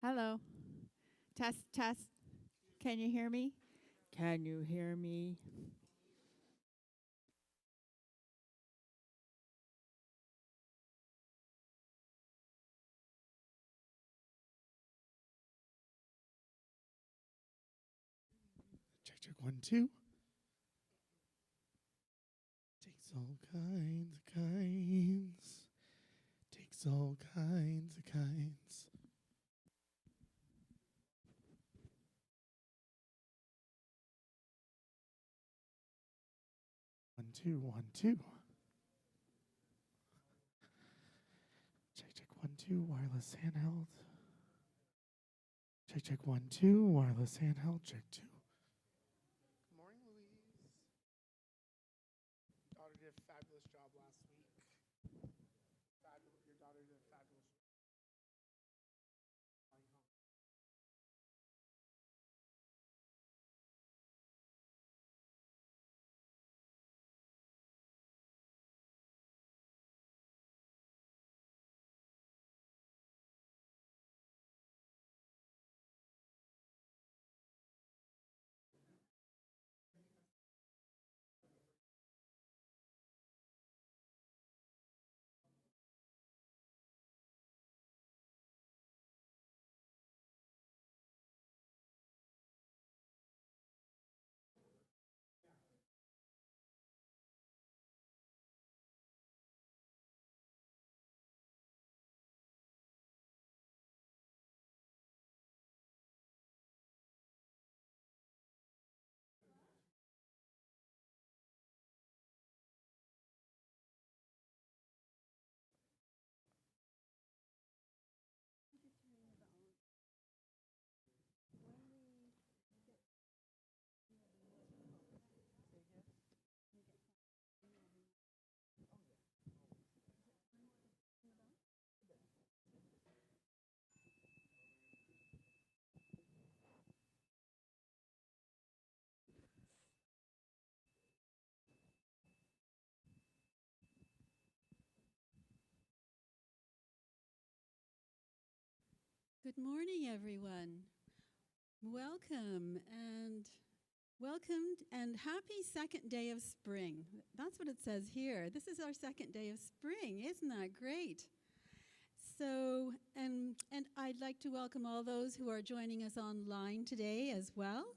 Hello. Test, test. Can you hear me? Can you hear me? Check, check, 1, 2. Takes all kinds of kinds. Takes all kinds of kinds. 1, 2, 1, 2. Check, check, 1, 2. Wireless handheld. Check, check, 1, 2. Wireless handheld. Check 2. Good morning, Louise. Daughter did a fabulous job last week. Your daughter did a fabulous job. Good morning, everyone. Welcome and welcomed and happy second day of spring. That's what it says here. This is our second day of spring. Isn't that great? So, and I'd like to welcome all those who are joining us online today as well.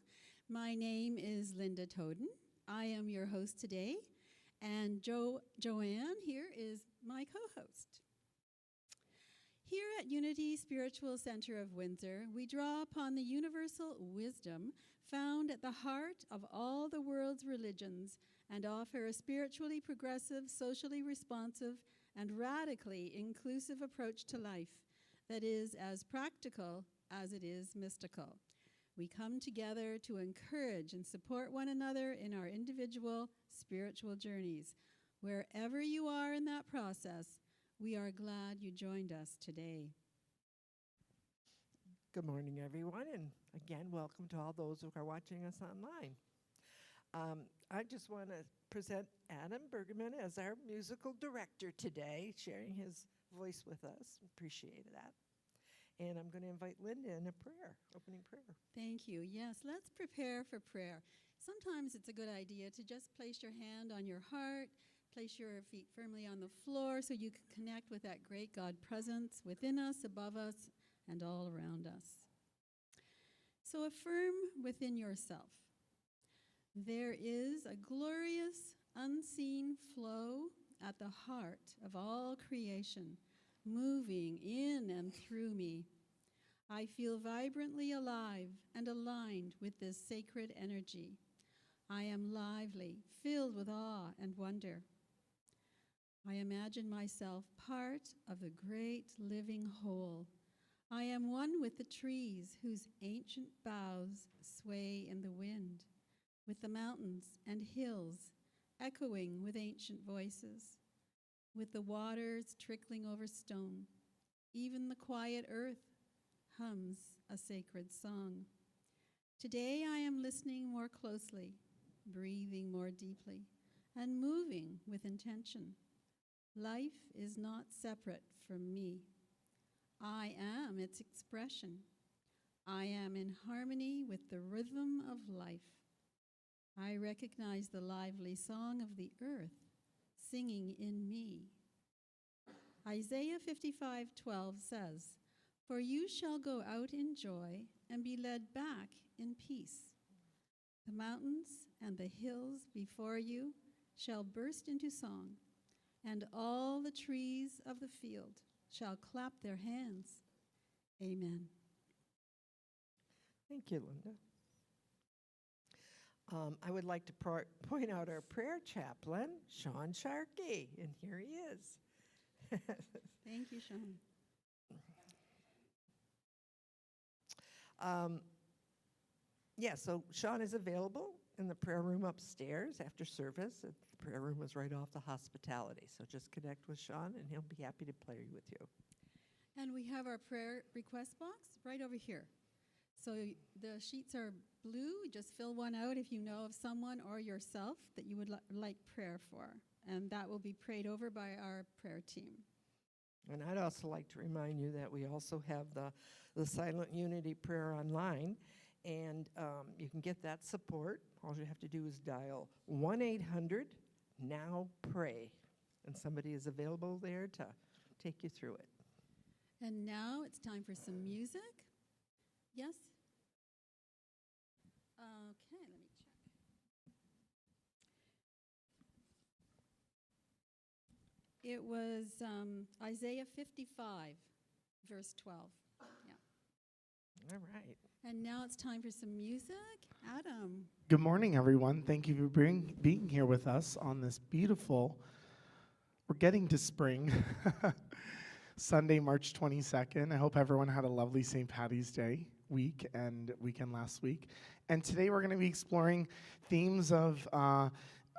My name is Linda Toden. I am your host today, and Joanne here is my co-host. Here at Unity Spiritual Center of Windsor, we draw upon the universal wisdom found at the heart of all the world's religions and offer a spiritually progressive, socially responsive, and radically inclusive approach to life that is as practical as it is mystical. We come together to encourage and support one another in our individual spiritual journeys. Wherever you are in that process, we are glad you joined us today. Good morning, everyone, and again, welcome to all those who are watching us online. I just want to present Adam Bergman as our musical director today, sharing his voice with us. Appreciate that. And I'm going to invite Linda in a prayer, opening prayer. Thank you. Yes, let's prepare for prayer. Sometimes it's a good idea to just place your hand on your heart, place your feet firmly on the floor so you can connect with that great God presence within us, above us, and all around us. So affirm within yourself, there is a glorious, unseen flow at the heart of all creation, moving in and through me. I feel vibrantly alive and aligned with this sacred energy. I am lively, filled with awe and wonder. I imagine myself part of the great living whole. I am one with the trees whose ancient boughs sway in the wind, with the mountains and hills echoing with ancient voices, with the waters trickling over stone. Even the quiet earth hums a sacred song. Today I am listening more closely, breathing more deeply, and moving with intention. Life is not separate from me. I am its expression, I am in harmony with the rhythm of life. I recognize the lively song of the earth singing in me. Isaiah 55:12 says, "For you shall go out in joy and be led back in peace. The mountains and the hills before you shall burst into song, and all the trees of the field shall clap their hands." Amen. Thank you, Linda. I would like to point out our prayer chaplain, Sean Sharkey, and here he is. Thank you, Sean. So Sean is available in the prayer room upstairs after service. The prayer room is right off the hospitality, so just connect with Sean, and he'll be happy to pray with you. And we have our prayer request box right over here. So the sheets are blue. Just fill one out if you know of someone or yourself that you would like prayer for. And that will be prayed over by our prayer team. And I'd also like to remind you that we also have the Silent Unity prayer online, and you can get that support. All you have to do is dial 1-800-NOW-PRAY, and somebody is available there to take you through it. And now it's time for some music. Yes? Okay, let me check. It was Isaiah 55, verse 12. Yeah. All right. And now it's time for some music. Adam. Good morning, everyone. Thank you for being here with us on this beautiful, we're getting to spring, Sunday, March 22nd. I hope everyone had a lovely St. Paddy's Day weekend last week. And today we're going to be exploring themes of,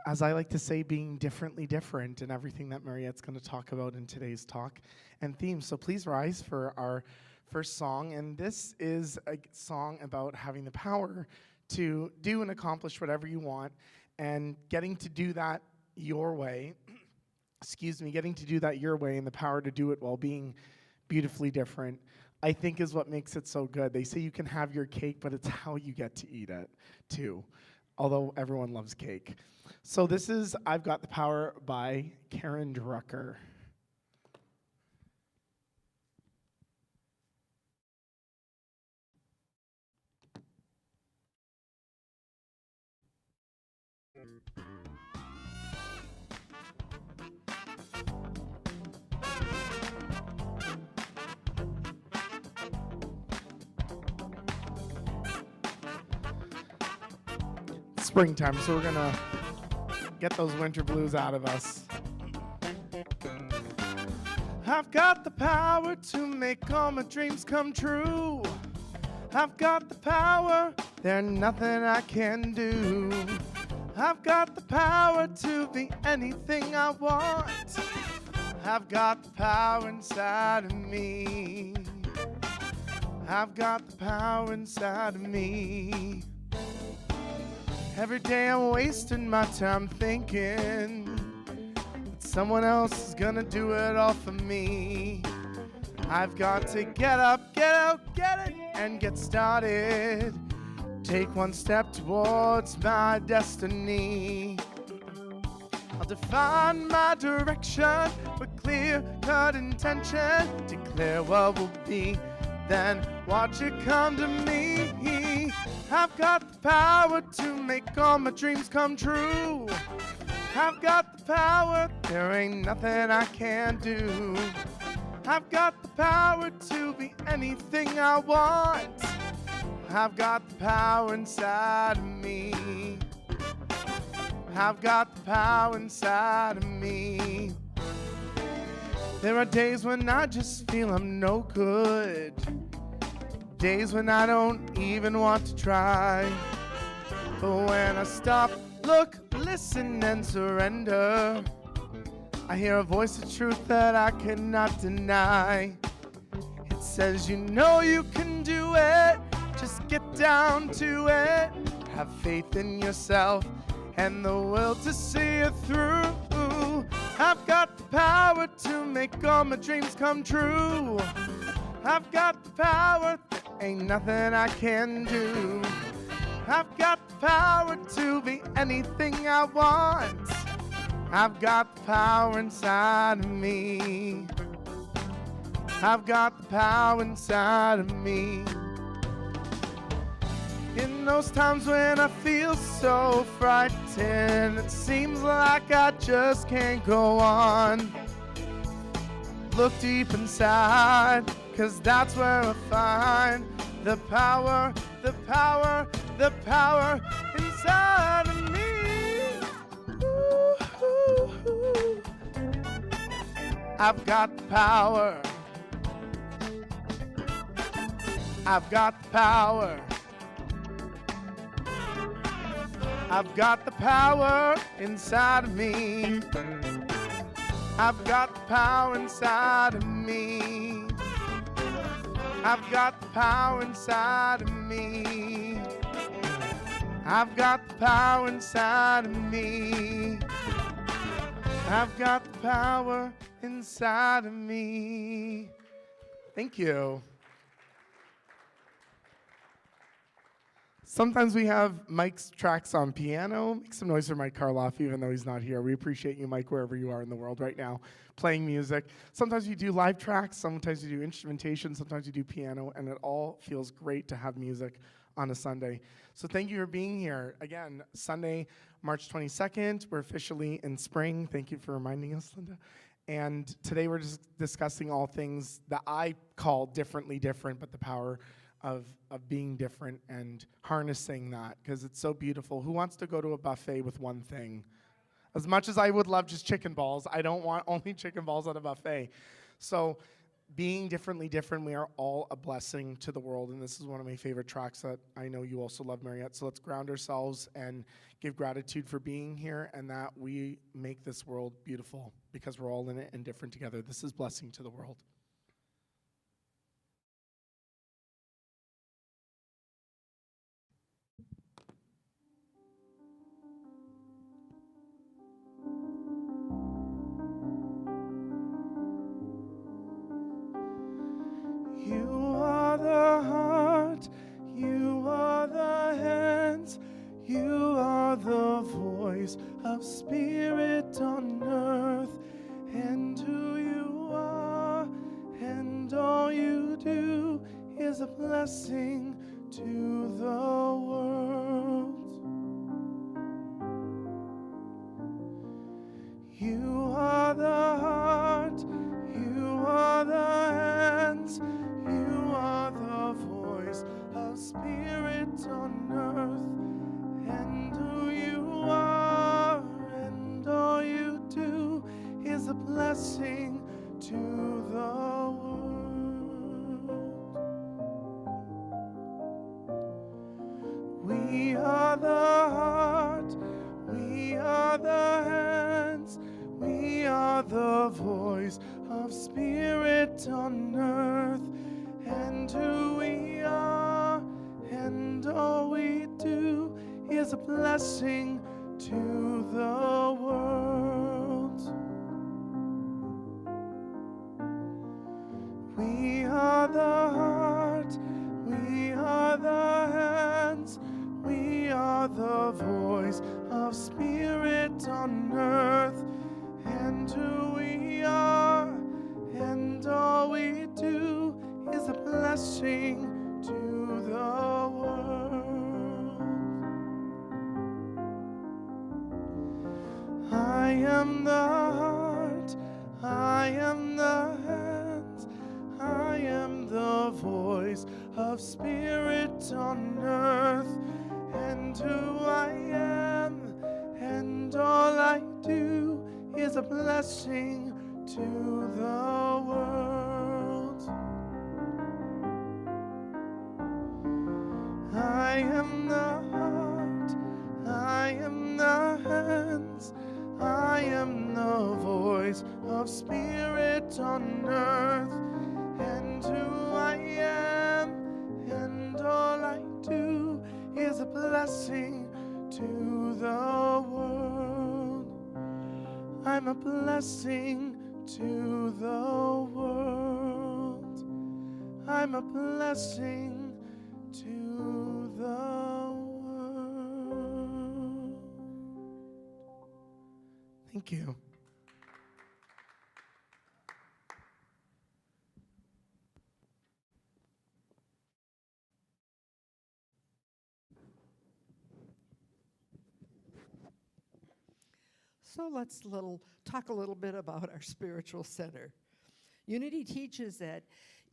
as I like to say, being differently different, and everything that Mariette's going to talk about in today's talk and themes. So please rise for our first song. And this is a song about having the power to do and accomplish whatever you want, and getting to do that your way. Getting to do that your way, and the power to do it while being beautifully different, I think is what makes it so good. They say you can have your cake, but it's how you get to eat it, too. Although everyone loves cake. So this is I've Got the Power by Karen Drucker. Springtime, so we're gonna get those winter blues out of us. I've got the power to make all my dreams come true. I've got the power, there's nothing I can do. I've got the power to be anything I want. I've got the power inside of me. I've got the power inside of me. Every day I'm wasting my time thinking that someone else is gonna do it all for me. I've got to get up, get out, get it, and get started. Take one step towards my destiny. I'll define my direction with clear-cut intention. Declare what will be, then watch it come to me. I've got the power to make all my dreams come true. I've got the power, there ain't nothing I can't do. I've got the power to be anything I want. I've got the power inside of me. I've got the power inside of me. There are days when I just feel I'm no good. Days when I don't even want to try. But when I stop, look, listen, and surrender, I hear a voice of truth that I cannot deny. It says, you know you can do it. Just get down to it. Have faith in yourself and the will to see it through. I've got the power to make all my dreams come true. I've got the power, ain't nothing I can do. I've got the power to be anything I want. I've got the power inside of me. I've got the power inside of me. In those times when I feel so frightened, it seems like I just can't go on. Look deep inside, 'cause that's where I find the power, the power, the power inside of me. Ooh, ooh, ooh. I've got the power. I've got the power. I've got the power inside of me. I've got the power inside of me. I've got the power inside of me. I've got the power inside of me. I've got the power inside of me. Thank you. Sometimes we have Mike's tracks on piano. Make some noise for Mike Karloff, even though he's not here. We appreciate you, Mike, wherever you are in the world right now, playing music. Sometimes you do live tracks, sometimes you do instrumentation, sometimes you do piano, and it all feels great to have music on a Sunday. So thank you for being here. Again, Sunday, March 22nd, we're officially in spring. Thank you for reminding us, Linda. And today we're just discussing all things that I call differently different, but the power of being different and harnessing that, because it's so beautiful. Who wants to go to a buffet with one thing? As much as I would love just chicken balls, I don't want only chicken balls at a buffet. So being differently different, we are all a blessing to the world, and this is one of my favorite tracks that I know you also love, Mariette. So let's ground ourselves and give gratitude for being here and that we make this world beautiful because we're all in it and different together. This is Blessing to the World. You are the heart, you are the hands, you are the voice of spirit on earth, and who you are, and all you do is a blessing to the world. You are the heart, you are the hands, you are the voice of spirit on earth, and who you are, and all you do is a blessing to the world. We are the heart, we are the hands, we are the voice of spirit on earth, and who we are, and all we do is a blessing to the world. We are the heart, we are the hands, we are the voice of spirit on earth, and who we are, and all we do is a blessing to the world. I am the heart, I am the hands, I am the voice of spirit on earth, and who I am, and all I do is a blessing to the world. I am the heart, I am the hands, I am the voice of spirit on earth, and who I am, and all I do is a blessing to the world. I'm a blessing to the world. I'm a blessing to the world. Thank you. So let's talk a little bit about our spiritual center. Unity teaches that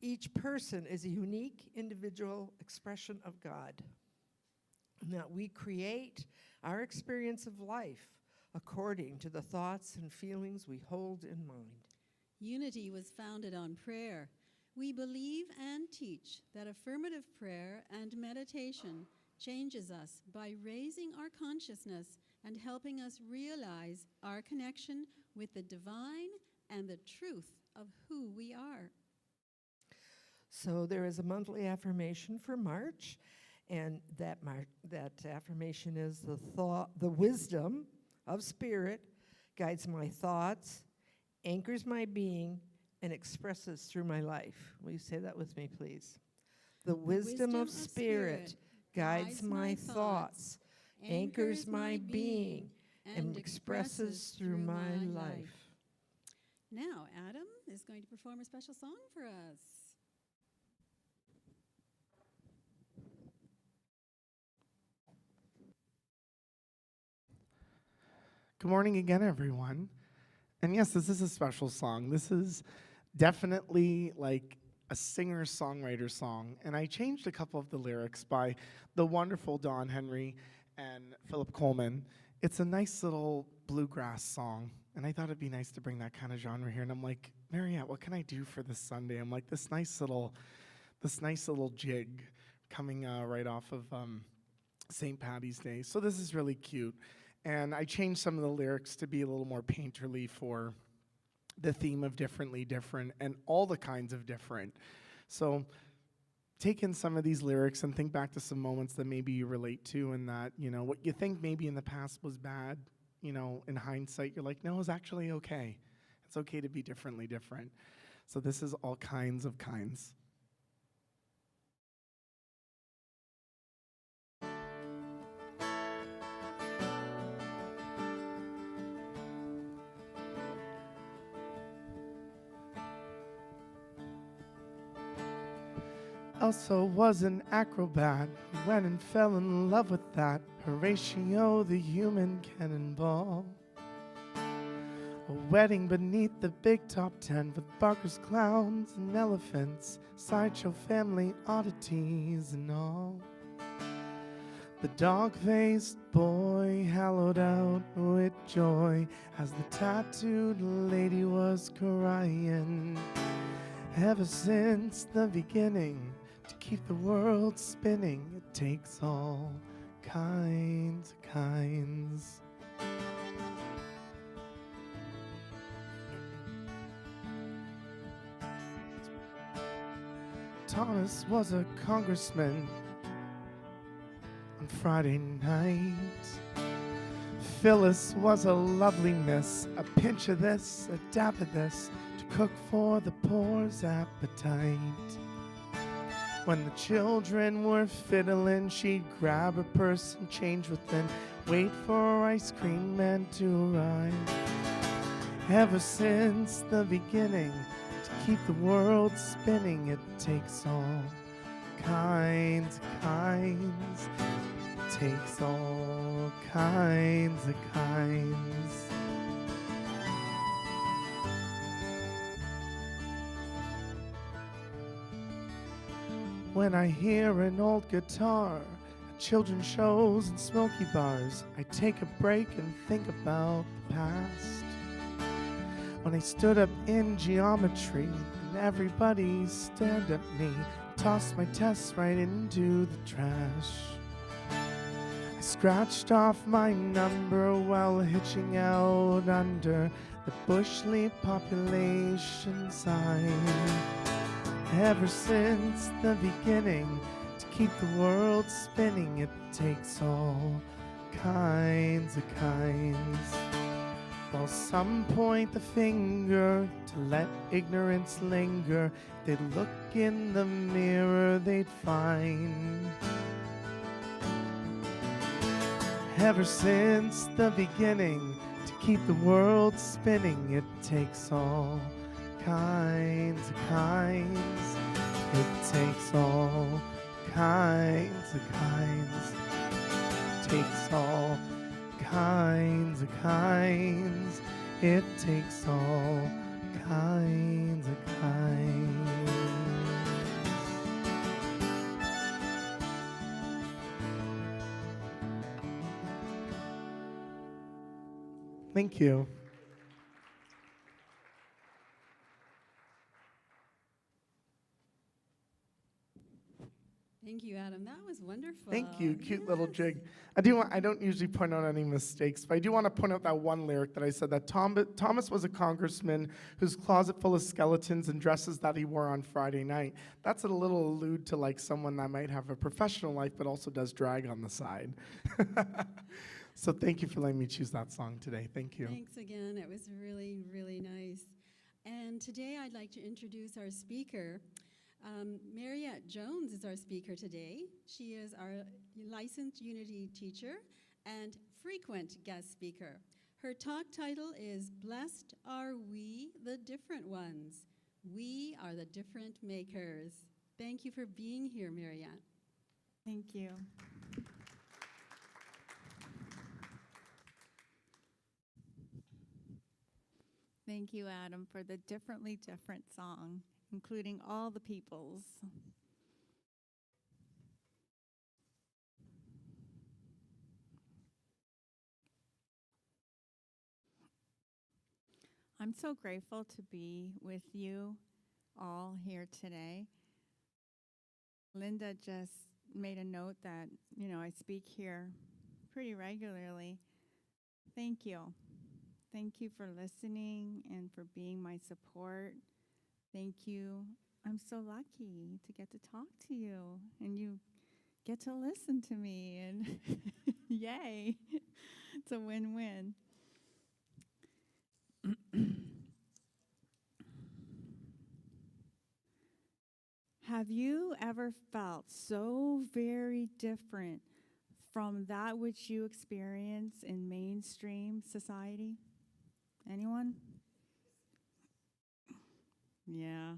each person is a unique individual expression of God, and that we create our experience of life according to the thoughts and feelings we hold in mind. Unity was founded on prayer. We believe and teach that affirmative prayer and meditation changes us by raising our consciousness and helping us realize our connection with the divine and the truth of who we are. So there is a monthly affirmation for March, and that affirmation is the wisdom of spirit guides my thoughts, anchors my being, and expresses through my life. Will you say that with me, please? The wisdom of spirit guides my thoughts, anchors my being, and expresses through my life. Now, Adam is going to perform a special song for us. Good morning again, everyone. And yes, this is a special song. This is definitely like a singer-songwriter song. And I changed a couple of the lyrics by the wonderful Don Henry and Philip Coleman. It's a nice little bluegrass song. And I thought it'd be nice to bring that kind of genre here. And I'm like, Mariette, what can I do for this Sunday? I'm like, this nice little jig coming right off of St. Patty's Day. So this is really cute. And I changed some of the lyrics to be a little more painterly for the theme of differently different and all the kinds of different. So take in some of these lyrics and think back to some moments that maybe you relate to, and that, you know, what you think maybe in the past was bad, you know, in hindsight, you're like, no, it's actually okay. It's okay to be differently different. So this is all kinds of kinds. Elsa was an acrobat, went and fell in love with that Horatio the human cannonball. A wedding beneath the big top 10 with Barker's clowns and elephants, sideshow family oddities and all. The dog-faced boy hallowed out with joy as the tattooed lady was crying. Ever since the beginning, to keep the world spinning, it takes all kinds. Thomas was a congressman on Friday night. Phyllis was a lovely miss, a pinch of this, a dab of this, to cook for the poor's appetite. When the children were fiddling, she'd grab her purse and change within, wait for ice cream man to arrive. Ever since the beginning, to keep the world spinning, it takes all kinds. It takes all kinds. When I hear an old guitar at children's shows and smoky bars, I take a break and think about the past. When I stood up in geometry and everybody stared at me, tossed my tests right into the trash. I scratched off my number while hitching out under the bush league population sign. Ever since the beginning, to keep the world spinning, it takes all kinds. While some point the finger to let ignorance linger, they'd look in the mirror, they'd find. Ever since the beginning, to keep the world spinning, it takes all kinds of kinds. It takes all kinds of kinds. It takes all kinds of kinds. It takes all kinds of kinds. Thank you. Thank you, Adam. That was wonderful. Thank you. Cute Yes. little jig. I don't usually point out any mistakes, but I do want to point out that one lyric that I said, that Thomas was a congressman whose closet full of skeletons and dresses that he wore on Friday night. That's a little allude to like someone that might have a professional life but also does drag on the side. So thank you for letting me choose that song today. Thank you. Thanks again. It was really, really nice. And today I'd like to introduce our speaker. Mariette Jones is our speaker today. She is our licensed Unity teacher and frequent guest speaker. Her talk title is Blessed Are We, the Different Ones. We are the different makers. Thank you for being here, Mariette. Thank you. Thank you, Adam, for the differently different song, including all the peoples. I'm so grateful to be with you all here today. Linda just made a note that, I speak here pretty regularly. Thank you. Thank you for listening and for being my support. Thank you. I'm so lucky to get to talk to you, and you get to listen to me, and yay. It's a win-win. Have you ever felt so very different from that which you experience in mainstream society? Anyone? Yeah.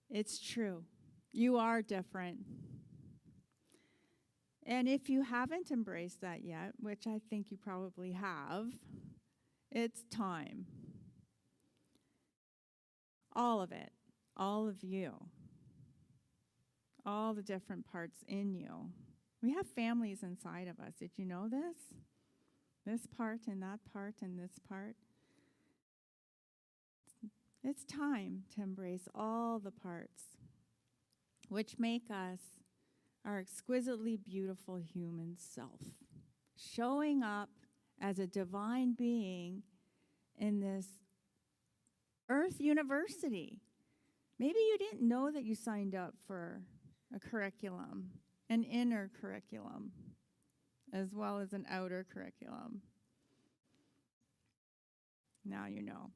It's true. You are different. And if you haven't embraced that yet, which I think you probably have, it's time. All of it, all of you, all the different parts in you. We have families inside of us. Did you know this? This part and that part and this part. It's time to embrace all the parts which make us our exquisitely beautiful human self, showing up as a divine being in this Earth University. Maybe you didn't know that you signed up for a curriculum, an inner curriculum, as well as an outer curriculum. Now you know.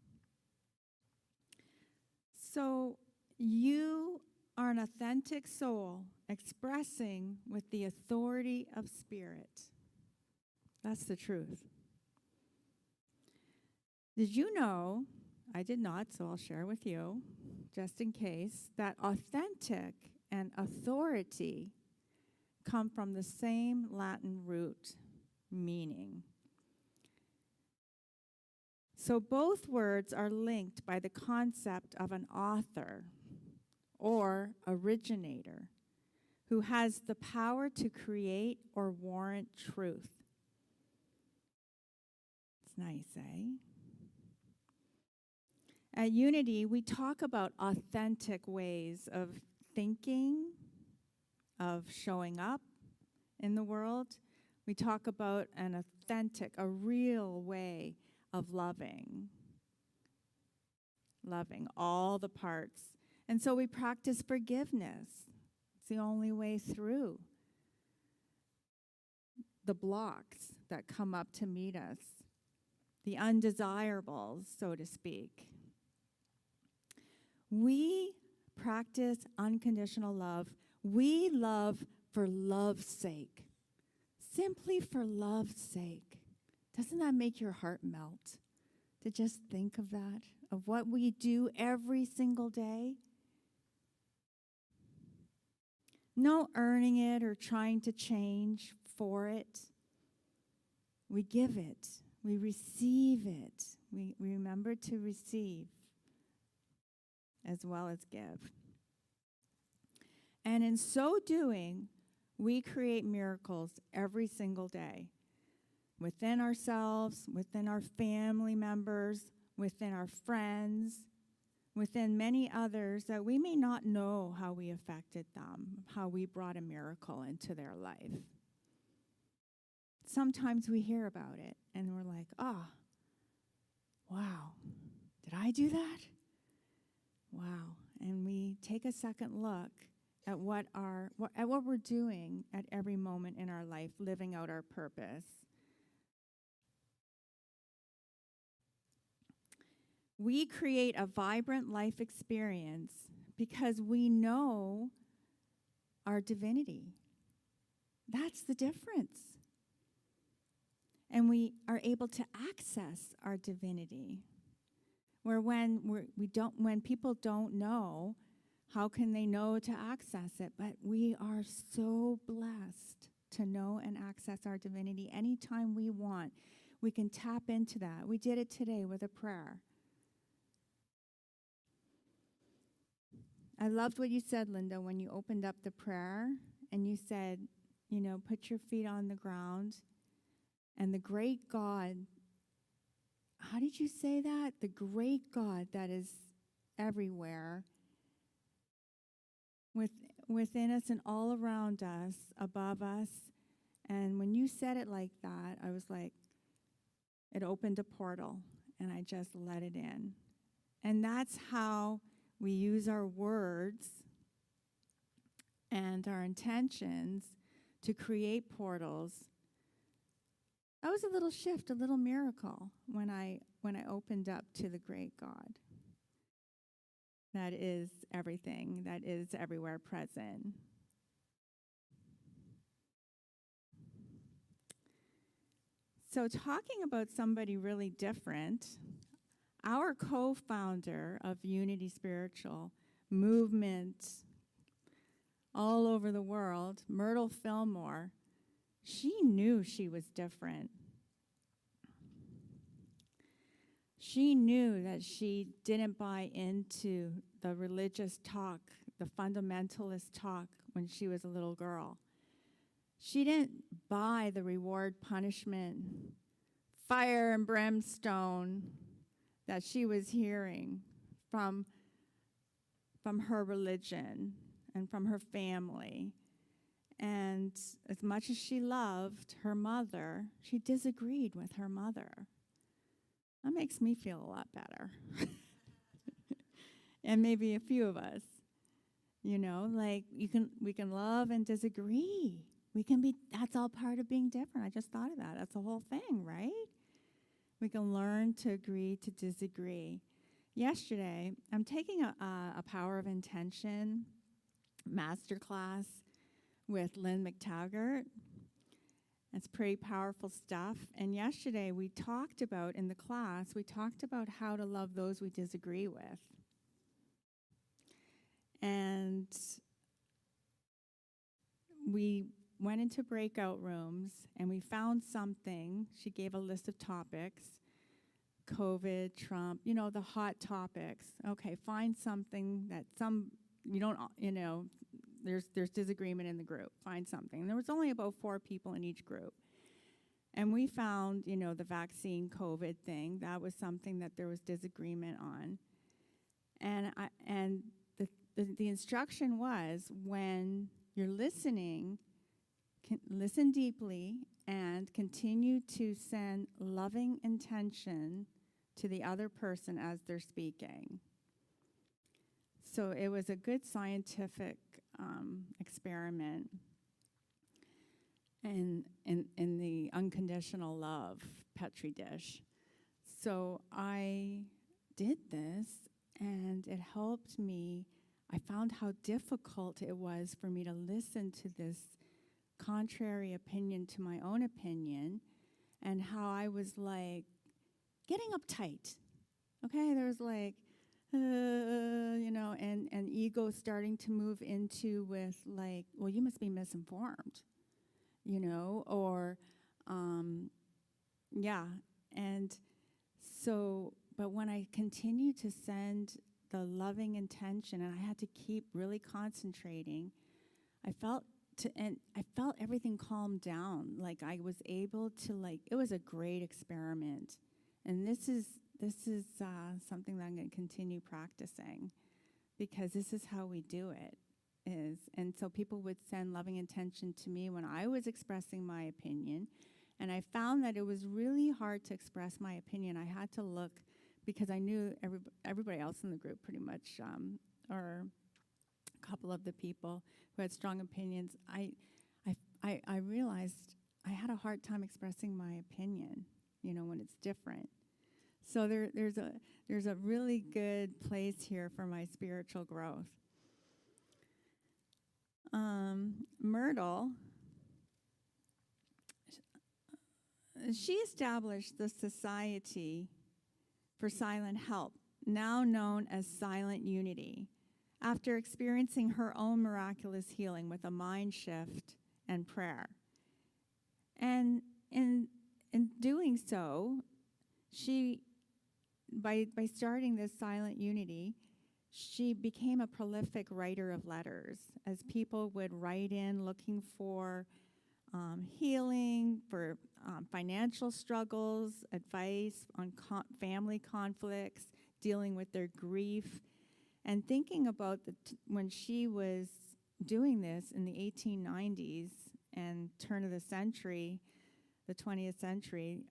So you are an authentic soul expressing with the authority of spirit. That's the truth. Did you know, I did not, so I'll share with you, just in case, that authentic and authority come from the same Latin root meaning. So both words are linked by the concept of an author or originator who has the power to create or warrant truth. It's nice, eh? At Unity, we talk about authentic ways of thinking, of showing up in the world. We talk about an authentic, a real way of loving all the parts. And so we practice forgiveness. It's the only way through the blocks that come up to meet us, the undesirables, so to speak. We practice unconditional love. We love for love's sake, simply for love's sake. Doesn't that make your heart melt to just think of that, of what we do every single day? No earning it or trying to change for it. We give it. We receive it. We remember to receive as well as give. And in so doing, we create miracles every single day within ourselves, within our family members, within our friends, within many others that we may not know how we affected them, how we brought a miracle into their life. Sometimes we hear about it and we're like, oh, wow, did I do that? Wow. And we take a second look at what we're doing at every moment in our life, living out our purpose. We create a vibrant life experience because we know our divinity. That's the difference. And we are able to access our divinity. Where when people don't know, how can they know to access it? But we are so blessed to know and access our divinity anytime we want. We can tap into that. We did it today with a prayer. I loved what you said, Linda, when you opened up the prayer and you said, put your feet on the ground. And the great God, how did you say that? The great God that is everywhere, within us and all around us, above us. And when you said it like that, I was like, it opened a portal, and I just let it in. And that's how we use our words and our intentions to create portals. That was a little shift, a little miracle when I opened up to the great God. That is everything, that is everywhere present. So talking about somebody really different, our co-founder of Unity Spiritual Movement all over the world, Myrtle Fillmore, she knew she was different. She knew that she didn't buy into the religious talk, the fundamentalist talk when she was a little girl. She didn't buy the reward, punishment, fire and brimstone that she was hearing from her religion and from her family. And as much as she loved her mother, she disagreed with her mother. That makes me feel a lot better. And maybe a few of us. Like we can love and disagree. That's all part of being different. I just thought of that. That's the whole thing, right? We can learn to agree to disagree. Yesterday, I'm taking a Power of Intention masterclass with Lynn McTaggart. It's pretty powerful stuff. And yesterday we talked about, in the class, how to love those we disagree with. And we went into breakout rooms and we found something. She gave a list of topics: COVID, Trump, the hot topics. Okay, find something that there's disagreement in the group. Find something. And there was only about 4 people in each group. And we found, the vaccine COVID thing. That was something that there was disagreement on. And the instruction was, when you're listening, listen deeply and continue to send loving intention to the other person as they're speaking. So it was a good scientific experiment. in the unconditional love Petri dish. So I did this, and it helped me. I found how difficult it was for me to listen to this contrary opinion to my own opinion, and how I was like getting uptight. Okay, there was like, and ego starting to move into with like, well, you must be misinformed, or, yeah. And so, but when I continued to send the loving intention, and I had to keep really concentrating, I felt everything calm down. Like I was able to it was a great experiment. And this is something that I'm going to continue practicing, because this is how we do it. And so people would send loving intention to me when I was expressing my opinion, and I found that it was really hard to express my opinion. I had to look, because I knew everybody else in the group pretty much, or a couple of the people who had strong opinions. I realized I had a hard time expressing my opinion, when it's different. So there's a really good place here for my spiritual growth. Myrtle, she established the Society for Silent Help, now known as Silent Unity, after experiencing her own miraculous healing with a mind shift and prayer. And in doing so, she, by starting this Silent Unity, she became a prolific writer of letters, as people would write in looking for healing, for financial struggles, advice on family conflicts, dealing with their grief, and thinking about when she was doing this in the 1890s and turn of the century, the 20th century,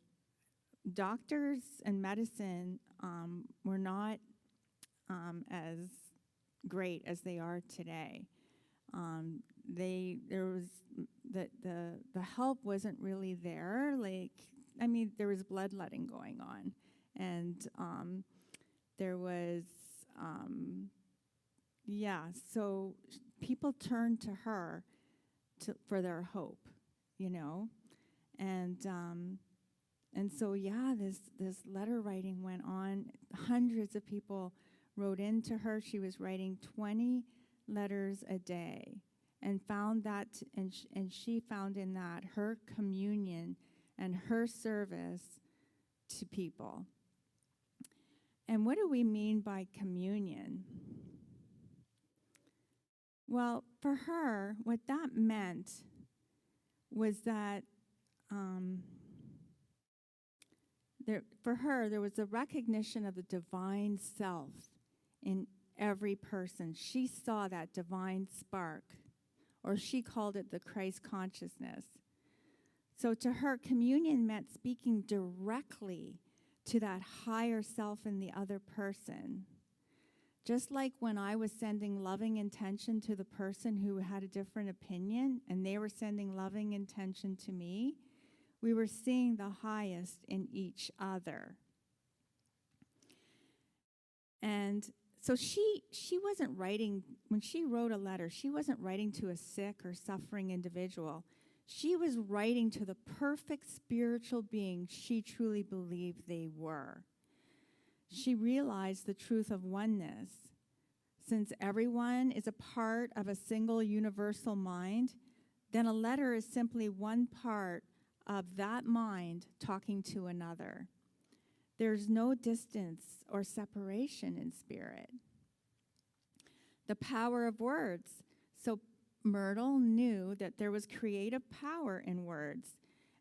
doctors and medicine were not as great as they are today. The help wasn't really there. There was bloodletting going on, and there was, so people turned to her for their hope, and so this letter writing went on. Hundreds of people wrote into her. She was writing 20 letters a day, and found that, and she found in that her communion and her service to people. And what do we mean by communion? Well, for her, what that meant was that for her, there was a recognition of the divine self in every person. She saw that divine spark, or she called it the Christ consciousness. So to her, communion meant speaking directly to that higher self in the other person. Just like when I was sending loving intention to the person who had a different opinion, and they were sending loving intention to me, we were seeing the highest in each other. And so she wasn't writing, when she wrote a letter, she wasn't writing to a sick or suffering individual. She was writing to the perfect spiritual being she truly believed they were. She realized the truth of oneness. Since everyone is a part of a single universal mind, then a letter is simply one part of that mind talking to another. There's no distance or separation in spirit. The power of words. So Myrtle knew that there was creative power in words.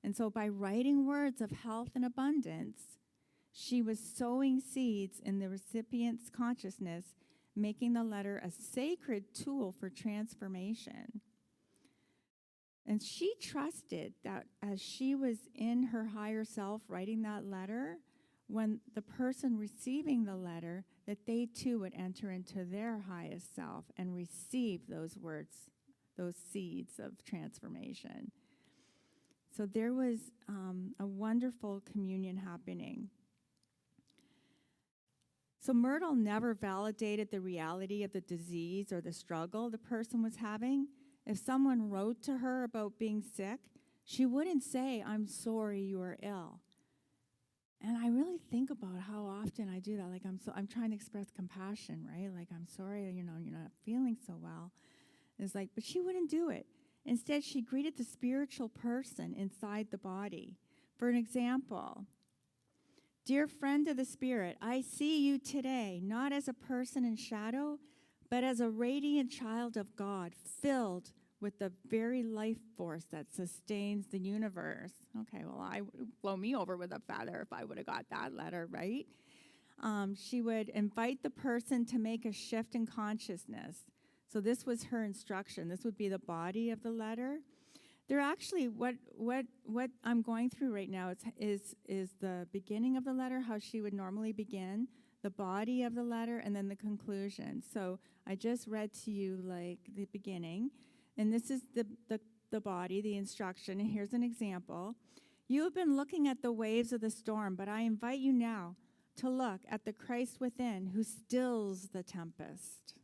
And so by writing words of health and abundance, she was sowing seeds in the recipient's consciousness, making the letter a sacred tool for transformation. And she trusted that as she was in her higher self writing that letter, when the person receiving the letter, that they too would enter into their highest self and receive those words, those seeds of transformation. So there was a wonderful communion happening. So Myrtle never validated the reality of the disease or the struggle the person was having. If someone wrote to her about being sick, she wouldn't say, "I'm sorry you are ill." And I really think about how often I do that. Like I'm trying to express compassion, right? Like, "I'm sorry, you're not feeling so well." It's like, but she wouldn't do it. Instead, she greeted the spiritual person inside the body. For an example, "Dear friend of the Spirit, I see you today, not as a person in shadow, but as a radiant child of God, filled with the very life force that sustains the universe." Okay, well, blow me over with a feather if I would have got that letter, right? She would invite the person to make a shift in consciousness. So this was her instruction. This would be the body of the letter. They're actually, what I'm going through right now is the beginning of the letter, how she would normally begin, the body of the letter, and then the conclusion. So I just read to you like the beginning, and this is the body, the instruction, and here's an example. "You have been looking at the waves of the storm, but I invite you now to look at the Christ within who stills the tempest.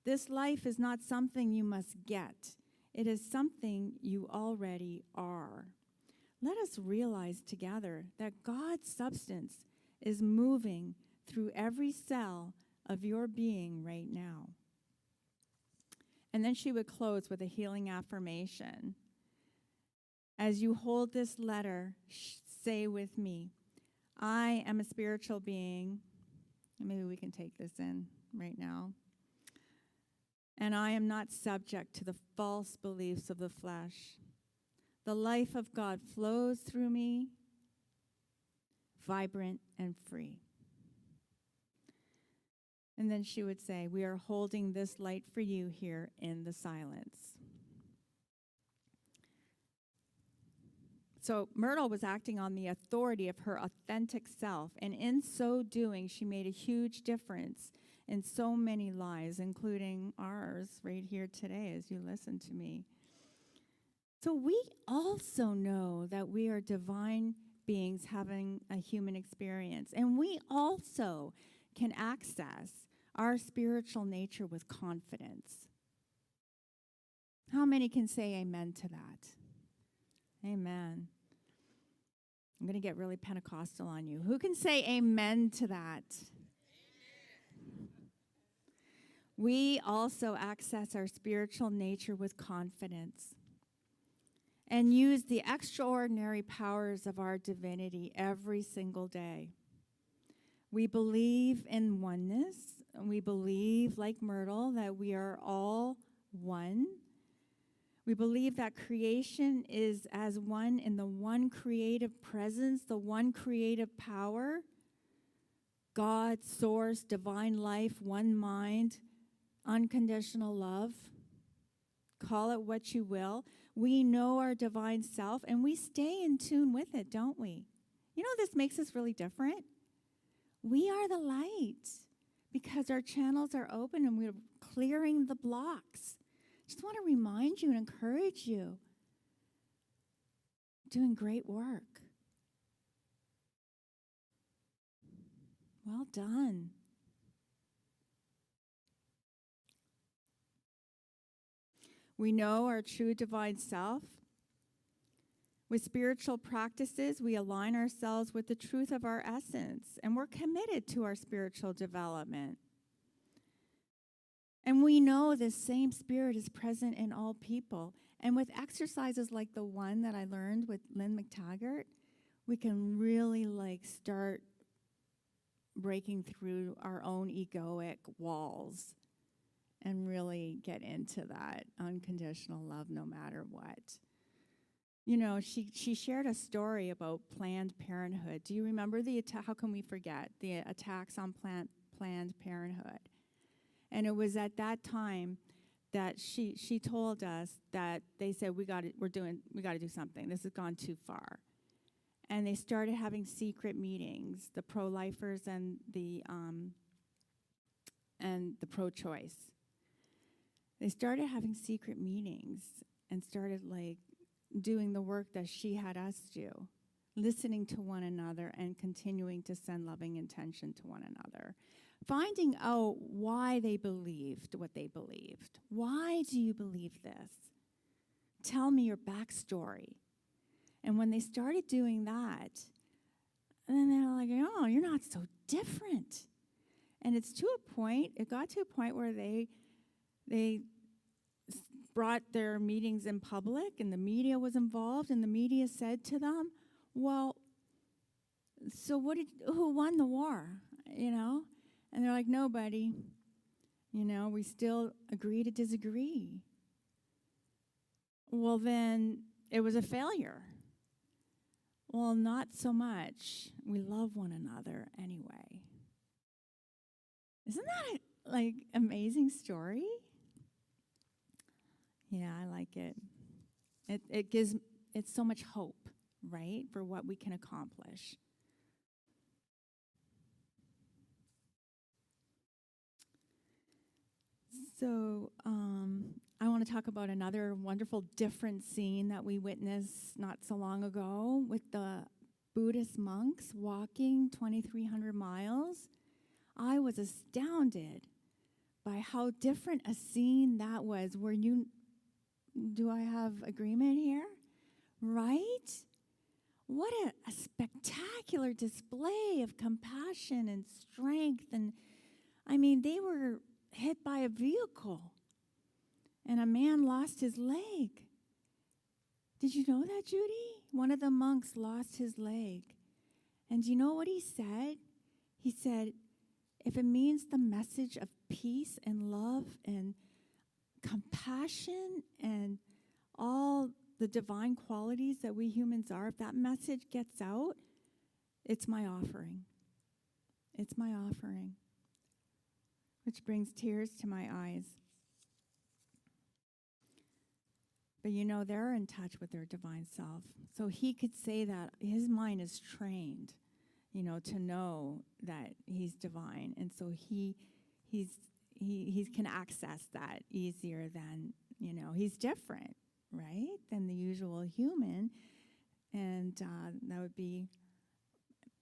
This life is not something you must get. It is something you already are. Let us realize together that God's substance is moving through every cell of your being right now." And then she would close with a healing affirmation. As you hold this letter, say with me, "I am a spiritual being." Maybe we can take this in right now. "And I am not subject to the false beliefs of the flesh. The life of God flows through me, vibrant and free." And then she would say, "We are holding this light for you here in the silence." So Myrtle was acting on the authority of her authentic self, and in so doing, she made a huge difference in so many lives, including ours right here today as you listen to me. So we also know that we are divine beings having a human experience, and we also can access our spiritual nature with confidence. How many can say amen to that? Amen. I'm going to get really Pentecostal on you. Who can say amen to that? We also access our spiritual nature with confidence and use the extraordinary powers of our divinity every single day. We believe in oneness, and we believe, like Myrtle, that we are all one. We believe that creation is as one in the one creative presence, the one creative power, God, source, divine life, one mind, unconditional love. Call it what you will. We know our divine self, and we stay in tune with it, don't we? You know, this makes us really different. We are the light because our channels are open and we're clearing the blocks. Just want to remind you and encourage you. Doing great work. Well done. We know our true divine self. With spiritual practices, we align ourselves with the truth of our essence, and we're committed to our spiritual development. And we know this same spirit is present in all people. And with exercises like the one that I learned with Lynn McTaggart, we can really start breaking through our own egoic walls and really get into that unconditional love no matter what. You know, she shared a story about Planned Parenthood. Do you remember how can we forget the attacks on Planned Parenthood? And it was at that time that she told us that they said we got to do something. This has gone too far. And they started having secret meetings, the pro-lifers and the pro-choice. They started having secret meetings and started doing the work that she had us do, listening to one another and continuing to send loving intention to one another, finding out why they believed what they believed. Why do you believe this? Tell me your backstory. And when they started doing that, and then they're like, oh, you're not so different. And it got to a point where they brought their meetings in public, and the media was involved, and the media said to them, well, so who won the war, And they're like, nobody. We still agree to disagree. Well, then it was a failure. Well, not so much. We love one another anyway. Isn't that amazing story? Yeah, I like it. It's so much hope, right, for what we can accomplish. So I want to talk about another wonderful different scene that we witnessed not so long ago with the Buddhist monks walking 2,300 miles. I was astounded by how different a scene that was. Do I have agreement here? Right? What a spectacular display of compassion and strength. And they were hit by a vehicle, and a man lost his leg. Did you know that, Judy? One of the monks lost his leg. And do you know what he said? He said, if it means the message of peace and love and compassion and all the divine qualities that we humans are, if that message gets out, it's my offering. It's my offering. Which brings tears to my eyes. But they're in touch with their divine self. So he could say that his mind is trained, to know that he's divine. And so he can access that easier than, he's different, right, than the usual human. And that would be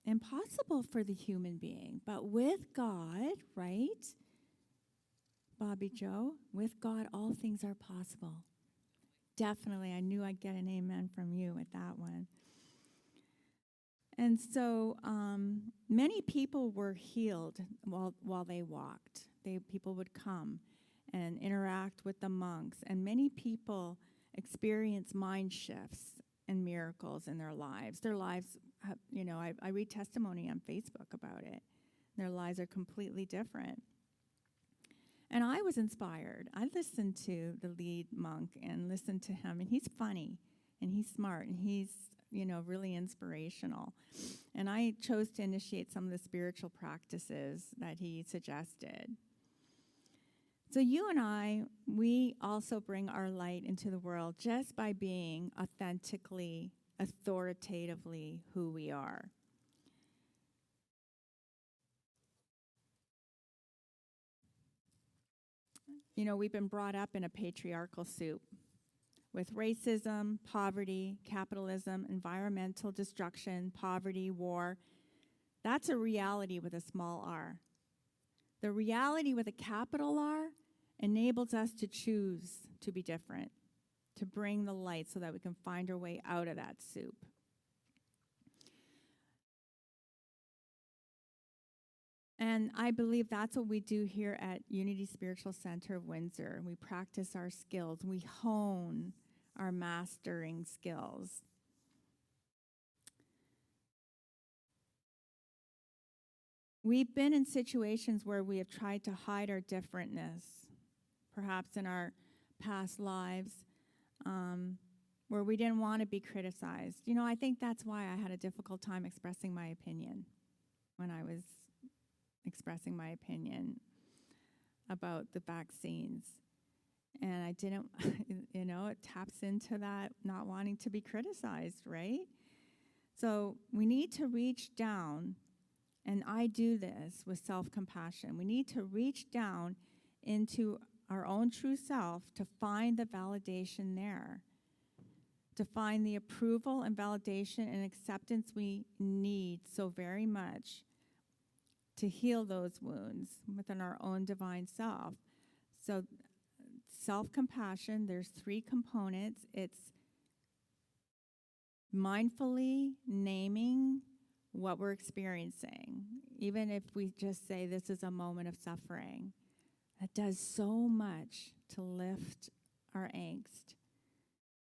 impossible for the human being. But with God, right, Bobby Joe, with God, all things are possible. Definitely, I knew I'd get an amen from you with that one. And so many people were healed while they walked. People would come and interact with the monks, and many people experience mind shifts and miracles in their lives. Their lives, I read testimony on Facebook about it. Their lives are completely different. And I was inspired. I listened to the lead monk and listened to him, and he's funny, and he's smart, and he's, really inspirational. And I chose to initiate some of the spiritual practices that he suggested. So you and I, we also bring our light into the world just by being authentically, authoritatively who we are. We've been brought up in a patriarchal soup with racism, poverty, capitalism, environmental destruction, poverty, war. That's a reality with a small r. The reality with a capital R enables us to choose to be different, to bring the light so that we can find our way out of that soup. And I believe that's what we do here at Unity Spiritual Center of Windsor. We practice our skills. We hone our mastering skills. We've been in situations where we have tried to hide our differentness, perhaps in our past lives, where we didn't want to be criticized. I think that's why I had a difficult time expressing my opinion when I was expressing my opinion about the vaccines. And I didn't, it taps into that not wanting to be criticized, right? So we need to reach down, and I do this with self-compassion. We need to reach down into our own true self to find the validation there. to find the approval and validation and acceptance we need so very much to heal those wounds within our own divine self. So self-compassion, there's 3 components. It's mindfully naming what we're experiencing, even if we just say this is a moment of suffering. That does so much to lift our angst.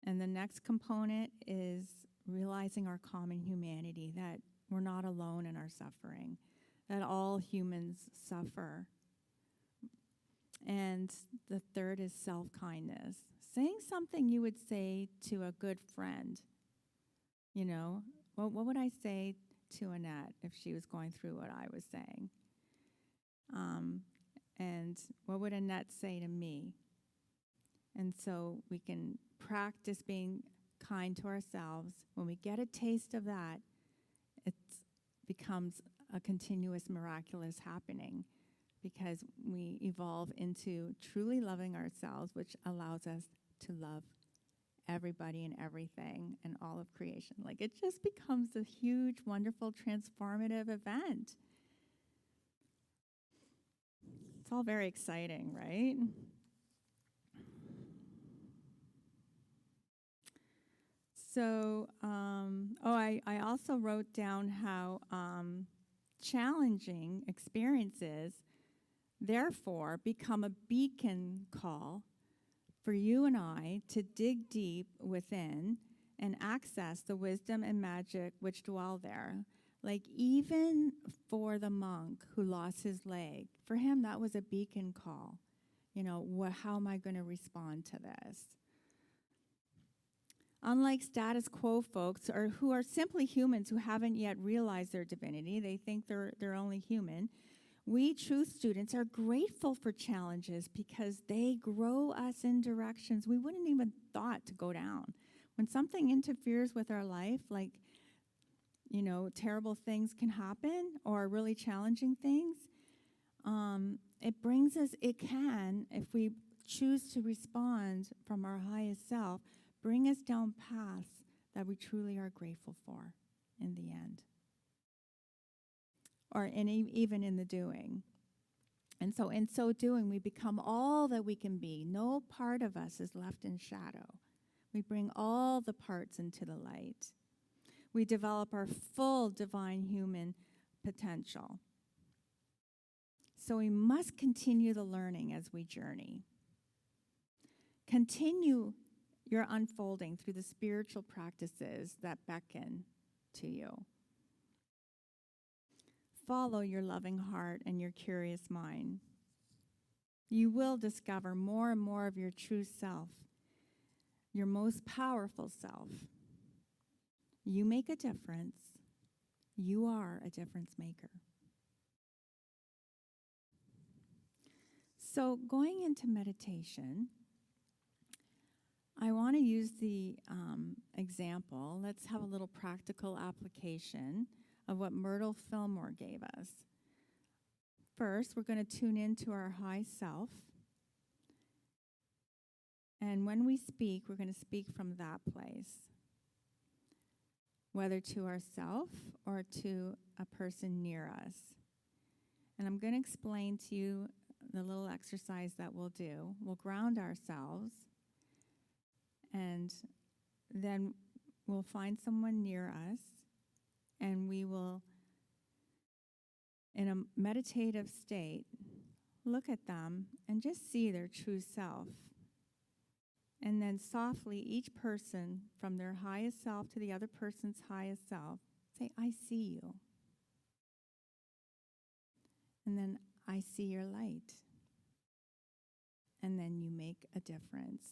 And the next component is realizing our common humanity, that we're not alone in our suffering, that all humans suffer. And the third is self-kindness, saying something you would say to a good friend. You know, what would I say to Annette if she was going through what I was saying? And what would Annette say to me? And so we can practice being kind to ourselves. When we get a taste of that, it becomes a continuous miraculous happening, because we evolve into truly loving ourselves, which allows us to love everybody and everything and all of creation. Like, it just becomes a huge, wonderful, transformative event. It's all very exciting, right? So, I also wrote down how challenging experiences, therefore, become a beacon call for you and I to dig deep within and access the wisdom and magic which dwell there. Like, even for the monk who lost his leg, for him that was a beacon call. You know, how am I going to respond to this? Unlike status quo folks, or who are simply humans who haven't yet realized their divinity, they think they're only human, we truth students are grateful for challenges because they grow us in directions we wouldn't even thought to go down. When something interferes with our life, like, you know, terrible things can happen, or really challenging things, it can, if we choose to respond from our highest self, bring us down paths that we truly are grateful for in the end, or even in the doing. And so in so doing, we become all that we can be. No part of us is left in shadow. We bring all the parts into the light. We develop our full divine human potential. So we must continue the learning as we journey. Continue your unfolding through the spiritual practices that beckon to you. Follow your loving heart and your curious mind. You will discover more and more of your true self, your most powerful self. You make a difference. You are a difference maker. So going into meditation, I want to use the example. Let's have a little practical application of what Myrtle Fillmore gave us. First, we're going to tune into our high self. And when we speak, we're going to speak from that place, whether to ourselves or to a person near us. And I'm going to explain to you the little exercise that we'll do. We'll ground ourselves, and then we'll find someone near us, and we will, in a meditative state, look at them and just see their true self. And then softly, each person, from their highest self to the other person's highest self, say, I see you. And then, I see your light. And then you make a difference.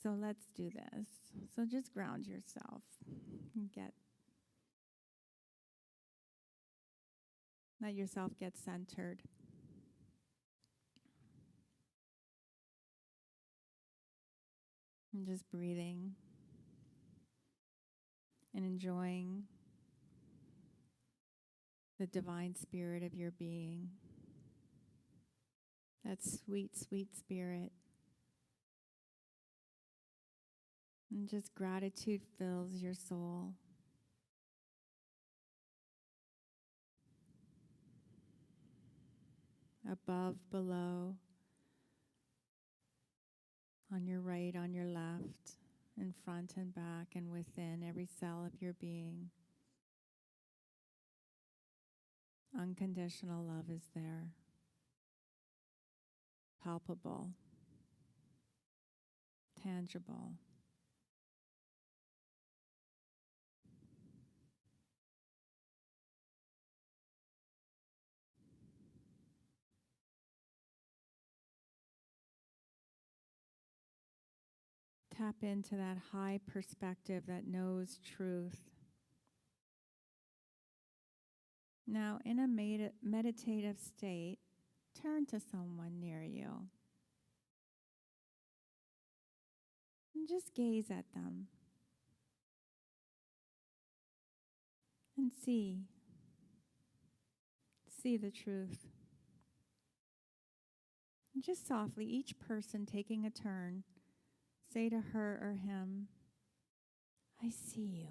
So let's do this. So just ground yourself. Let yourself get centered. And just breathing and enjoying the divine spirit of your being. That sweet, sweet spirit And just gratitude fills your soul. Above, below, on your right, on your left, in front and back and within every cell of your being. Unconditional love is there. Palpable. Tangible. Tap into that high perspective that knows truth. Now, in a meditative state, turn to someone near you and just gaze at them and see the truth. And just softly, each person taking a turn, say to her or him, I see you.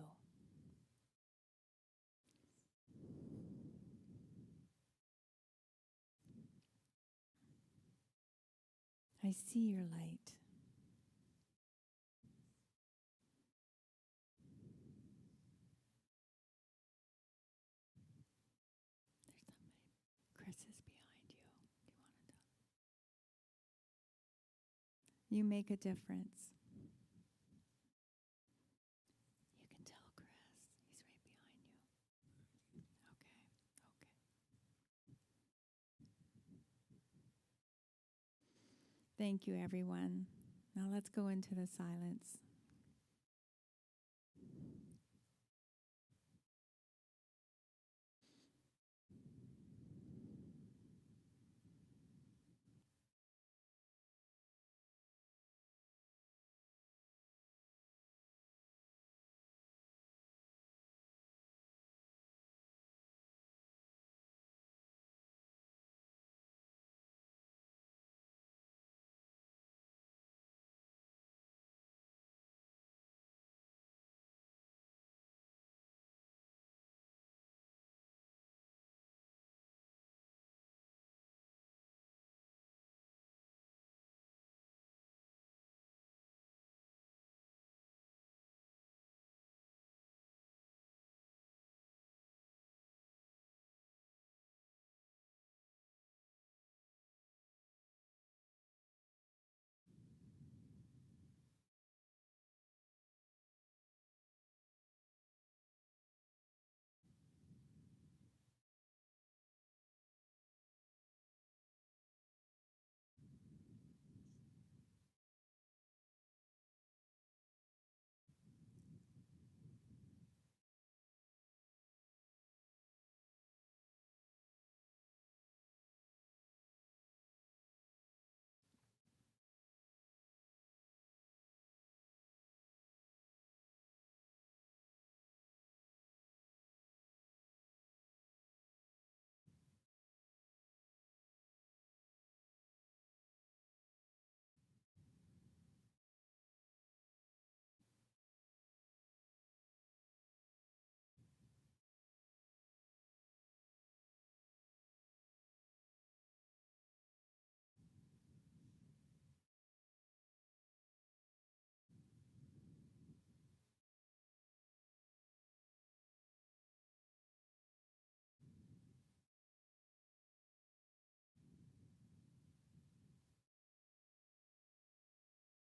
I see your light. There's somebody. Chris is behind you. Do you want to tell? You make a difference. You can tell Chris. He's right behind you. Okay. Thank you, everyone. Now let's go into the silence.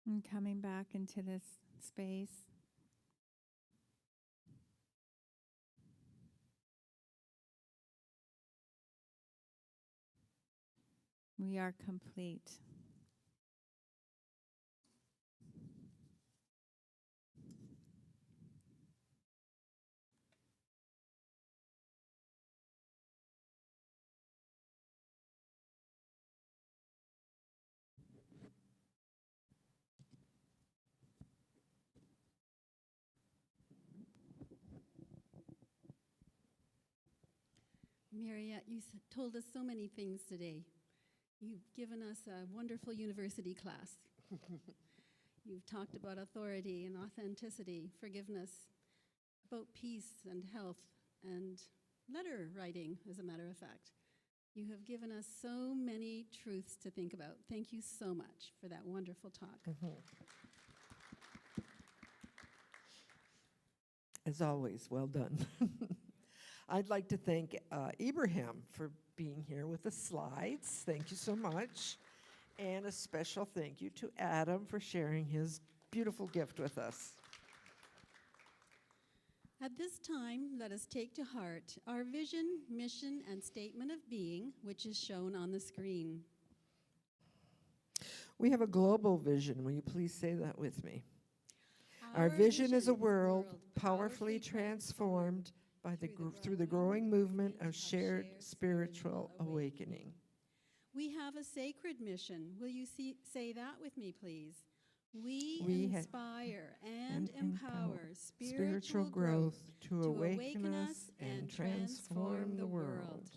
And coming back into this space. We are complete. Mariette, you told us so many things today. You've given us a wonderful university class. You've talked about authority and authenticity, forgiveness, about peace and health, and letter writing, as a matter of fact. You have given us so many truths to think about. Thank you so much for that wonderful talk. As always, well done. I'd like to thank Ibrahim for being here with the slides. Thank you so much. And a special thank you to Adam for sharing his beautiful gift with us. At this time, let us take to heart our vision, mission, and statement of being, which is shown on the screen. We have a global vision. Will you please say that with me? Our vision is a world powerfully transformed by through the growing movement of shared spiritual awakening. We have a sacred mission. Will you say that with me, please? We inspire and empower spiritual growth to awaken us and transform the world.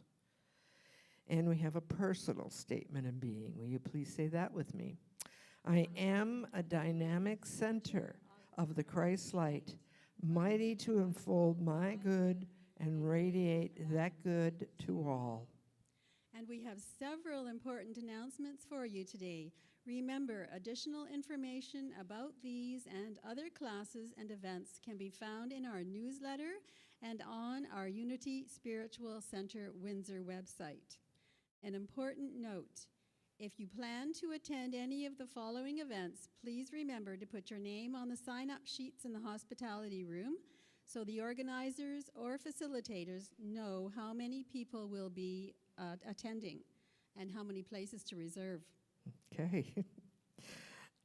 And we have a personal statement of being. Will you please say that with me? I am a dynamic center of the Christ light, mighty to unfold my good and radiate that good to all. And we have several important announcements for you today. Remember, additional information about these and other classes and events can be found in our newsletter and on our Unity Spiritual Center Windsor website. An important note, if you plan to attend any of the following events, please remember to put your name on the sign-up sheets in the hospitality room so the organizers or facilitators know how many people will be attending and how many places to reserve. Okay.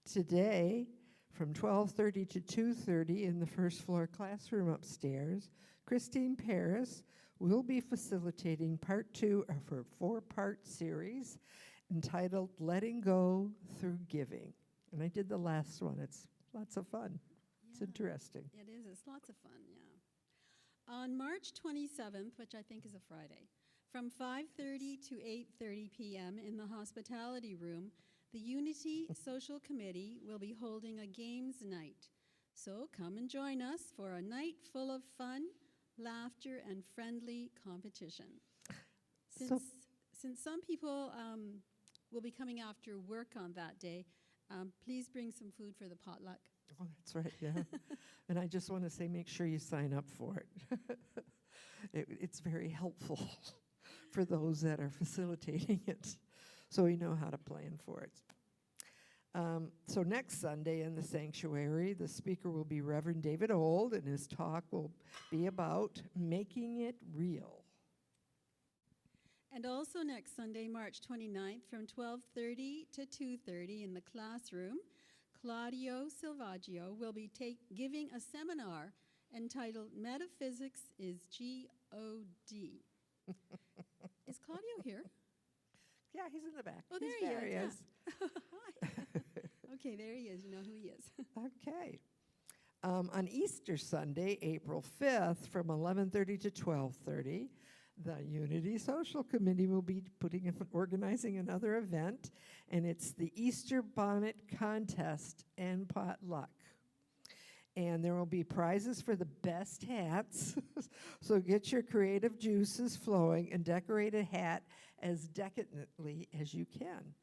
Today, from 12:30 to 2:30 in the first floor classroom upstairs, Christine Paris will be facilitating part 2 of her 4-part series entitled Letting Go Through Giving. And I did the last one. It's lots of fun. Yeah, it's interesting. It is. It's lots of fun, yeah. On March 27th, which I think is a Friday, from 5:30 to 8:30 p.m. in the hospitality room, the Unity Social Committee will be holding a games night. So come and join us for a night full of fun, laughter, and friendly competition. Since some people will be coming after work on that day, please bring some food for the potluck. Oh, that's right, yeah. And I just want to say, make sure you sign up for it. It's very helpful for those that are facilitating it, so we know how to plan for it. So next Sunday in the sanctuary, the speaker will be Reverend David Old, and his talk will be about making it real. And also next Sunday, March 29th, from 12:30 to 2:30 in the classroom, Claudio Silvaggio will be giving a seminar entitled Metaphysics is G-O-D. Is Claudio here? Yeah, he's in the back. Oh, He's there he is. Hi. Okay, there he is. You know who he is. Okay. On Easter Sunday, April 5th, from 11:30 to 12:30, the Unity Social Committee will be organizing another event, and it's the Easter Bonnet Contest and Potluck. And there will be prizes for the best hats, so get your creative juices flowing and decorate a hat as decadently as you can.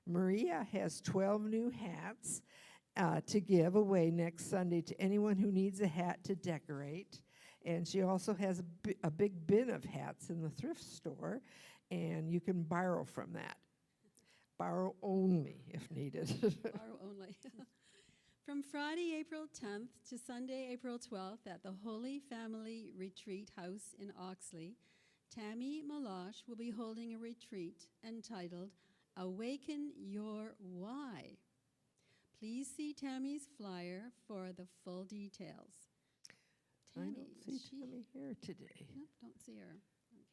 Maria has 12 new hats to give away next Sunday to anyone who needs a hat to decorate. And she also has a big bin of hats in the thrift store, and you can borrow from that. Borrow only if needed. Borrow only. From Friday, April 10th to Sunday, April 12th at the Holy Family Retreat House in Oxley, Tammy Malosh will be holding a retreat entitled Awaken Your Why. Please see Tammy's flyer for the full details. Tammy, I don't see Tammy here today. Nope, don't see her.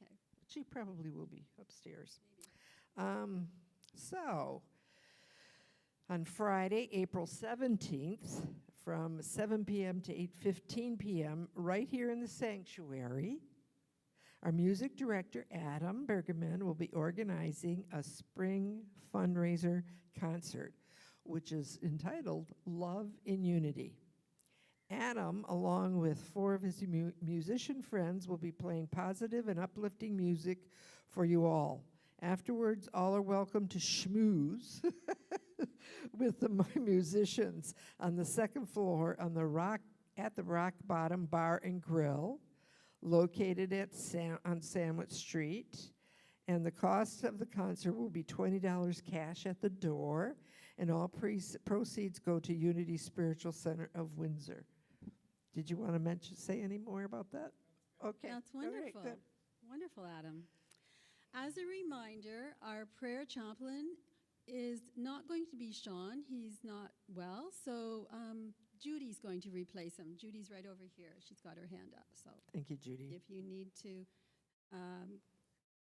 Okay. She probably will be upstairs. So, on Friday, April 17th, from 7 p.m. to 8:15 p.m., right here in the sanctuary, our music director, Adam Bergerman, will be organizing a spring fundraiser concert. which is entitled Love in Unity. Adam, along with 4 of his musician friends, will be playing positive and uplifting music for you all. Afterwards, all are welcome to schmooze with the musicians on the second floor at the Rock Bottom Bar and Grill, located on Sandwich Street. And the cost of the concert will be $20 cash at the door, and all proceeds go to Unity Spiritual Center of Windsor. Did you want to say any more about that? Okay. That's All right, wonderful. good. Wonderful, Adam. As a reminder, our prayer chaplain is not going to be Sean. He's not well, so Judy's going to replace him. Judy's right over here. She's got her hand up. So Thank you, Judy. if you need to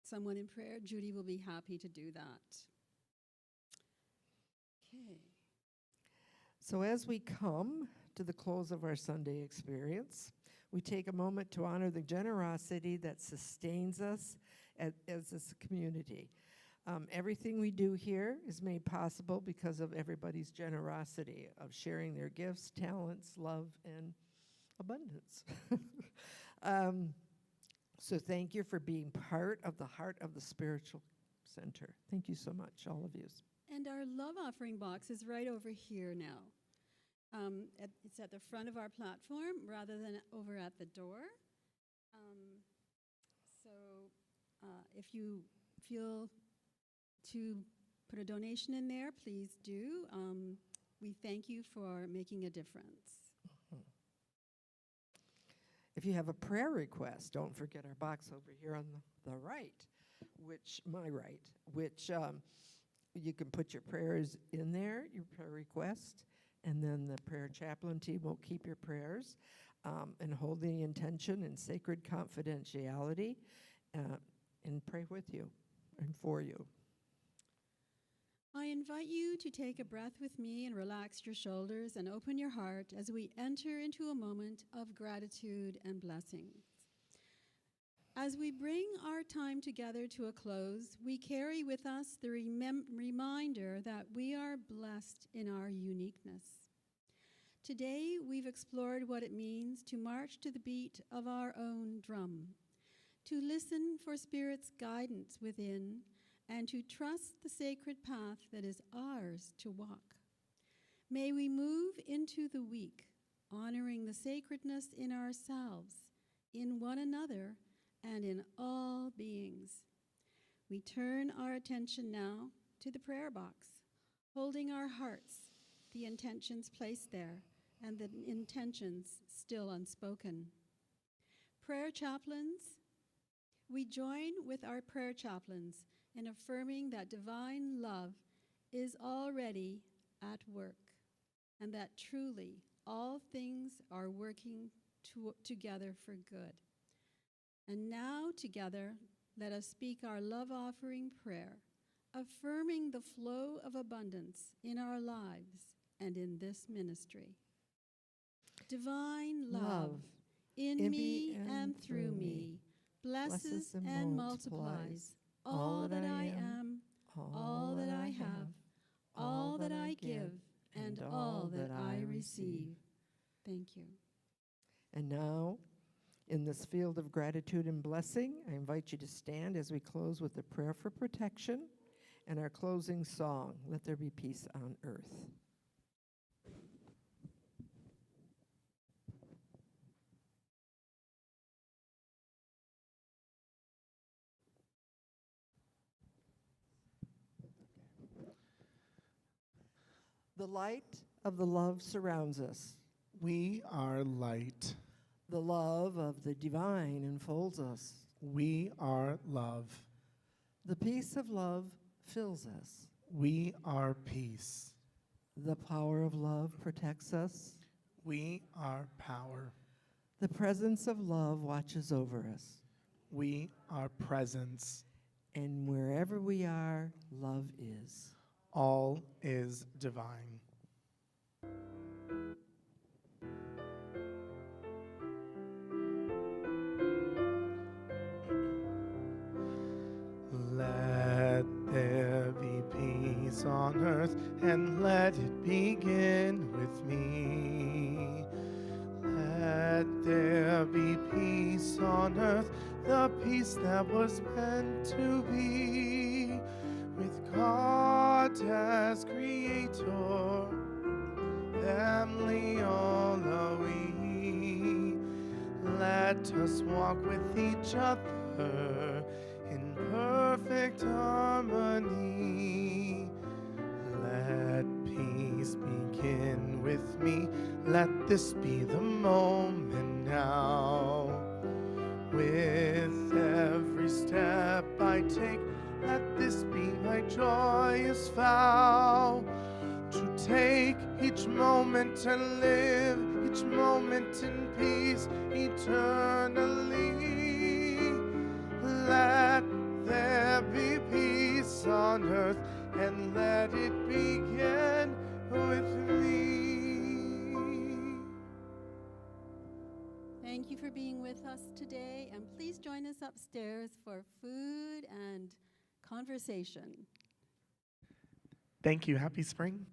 someone in prayer, Judy will be happy to do that. Okay. So as we come to the close of our Sunday experience, we take a moment to honor the generosity that sustains us as a community. Everything we do here is made possible because of everybody's generosity of sharing their gifts, talents, love, and abundance. So thank you for being part of the heart of the spiritual center. Thank you so much, all of you. And our love offering box is right over here now. It's at the front of our platform rather than over at the door. So if you feel to put a donation in there, please do. We thank you for making a difference. If you have a prayer request, don't forget our box over here on the right, which you can put your prayers in there, your prayer request, and then the prayer chaplain team will keep your prayers and hold the intention in sacred confidentiality and pray with you and for you. I invite you to take a breath with me and relax your shoulders and open your heart as we enter into a moment of gratitude and blessings. As we bring our time together to a close, we carry with us the reminder that we are blessed in our uniqueness. Today, we've explored what it means to march to the beat of our own drum, to listen for Spirit's guidance within, and to trust the sacred path that is ours to walk. May we move into the week, honoring the sacredness in ourselves, in one another, and in all beings. We turn our attention now to the prayer box, holding our hearts, the intentions placed there, and the intentions still unspoken. Prayer chaplains, we join with our prayer chaplains in affirming that divine love is already at work, and that truly all things are working together for good. And now together, let us speak our love offering prayer, affirming the flow of abundance in our lives and in this ministry. Divine love in me and through me blesses and multiplies all that I am, all that I have, all that I give, and all that I receive. Thank you. And now, in this field of gratitude and blessing, I invite you to stand as we close with a prayer for protection and our closing song, Let There Be Peace on Earth. The light of the love surrounds us. We are light. The love of the divine enfolds us. We are love. The peace of love fills us. We are peace. The power of love protects us. We are power. The presence of love watches over us. We are presence. And wherever we are, love is. All is divine. Let there be peace peace on earth, and let it begin with me. Let there be peace on earth, the peace that was meant to be, with God as creator, family all are we. Let us walk with each other in perfect harmony. Let peace begin with me. Let this be the moment now. With every step I take, let this be my joyous vow. To take each moment and live each moment in peace eternally. Let there be peace on earth, and let it begin with me. Thank you for being with us today, and please join us upstairs for food and conversation. Thank you. Happy spring.